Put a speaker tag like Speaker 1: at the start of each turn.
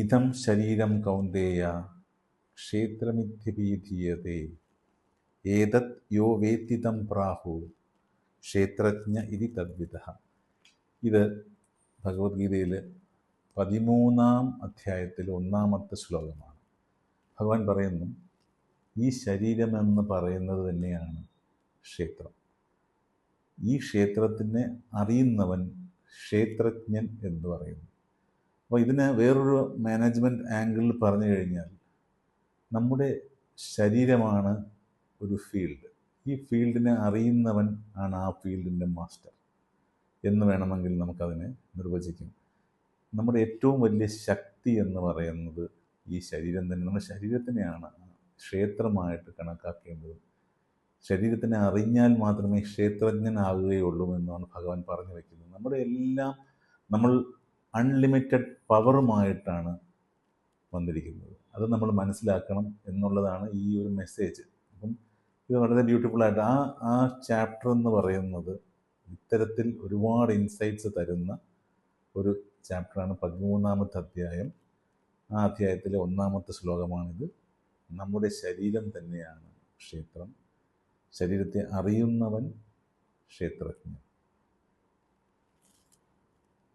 Speaker 1: ഇതം ശരീരം കൗന്ദേയ ക്ഷേത്രമിത്യഭിധീയതേ ഏതത് യോ വേത്തിതം പ്രാഹു ക്ഷേത്രജ്ഞ ഇതി തദ്വിദഃ. ഇത് ഭഗവത്ഗീതയിൽ 13-ാം അധ്യായത്തിൽ 1-ാമത്തെ ശ്ലോകമാണ്. ഭഗവാൻ പറയുന്നു, ഈ ശരീരമെന്ന് പറയുന്നത് തന്നെയാണ് ക്ഷേത്രം. ഈ ക്ഷേത്രത്തിനെ അറിയുന്നവൻ ക്ഷേത്രജ്ഞൻ എന്ന് പറയുന്നു. അപ്പോൾ ഇതിന് വേറൊരു മാനേജ്മെൻറ്റ് ആംഗിളിൽ പറഞ്ഞു കഴിഞ്ഞാൽ, നമ്മുടെ ശരീരമാണ് ഒരു ഫീൽഡ്. ഈ ഫീൽഡിനെ അറിയുന്നവൻ ആണ് ആ ഫീൽഡിൻ്റെ മാസ്റ്റർ എന്ന് വേണമെങ്കിൽ നമുക്കതിനെ നിർവചിക്കും. നമ്മുടെ ഏറ്റവും വലിയ ശക്തി എന്ന് പറയുന്നത് ഈ ശരീരം തന്നെ. നമ്മുടെ ശരീരത്തിനെയാണ് ക്ഷേത്രമായിട്ട് കണക്കാക്കേണ്ടത്. ശരീരത്തിനെ അറിഞ്ഞാൽ മാത്രമേ ക്ഷേത്രജ്ഞനാകുകയുള്ളൂ എന്നാണ് ഭഗവാൻ പറഞ്ഞു വയ്ക്കുന്നത്. നമ്മുടെ എല്ലാം നമ്മൾ അൺലിമിറ്റഡ് പവറുമായിട്ടാണ് വന്നിരിക്കുന്നത്. അത് നമ്മൾ മനസ്സിലാക്കണം എന്നുള്ളതാണ് ഈ ഒരു മെസ്സേജ്. അപ്പം ഇത് വളരെ ബ്യൂട്ടിഫുള്ളായിട്ട് ആ ചാപ്റ്റർ എന്ന് പറയുന്നത് ഇത്തരത്തിൽ ഒരുപാട് ഇൻസൈറ്റ്സ് തരുന്ന ഒരു ചാപ്റ്ററാണ് 13-ാമത്തെ അധ്യായം. ആ അധ്യായത്തിലെ 1-ാമത്തെ ശ്ലോകമാണിത്. നമ്മുടെ ശരീരം തന്നെയാണ് ക്ഷേത്രം. ശരീരത്തെ അറിയുന്നവൻ ക്ഷേത്രജ്ഞൻ.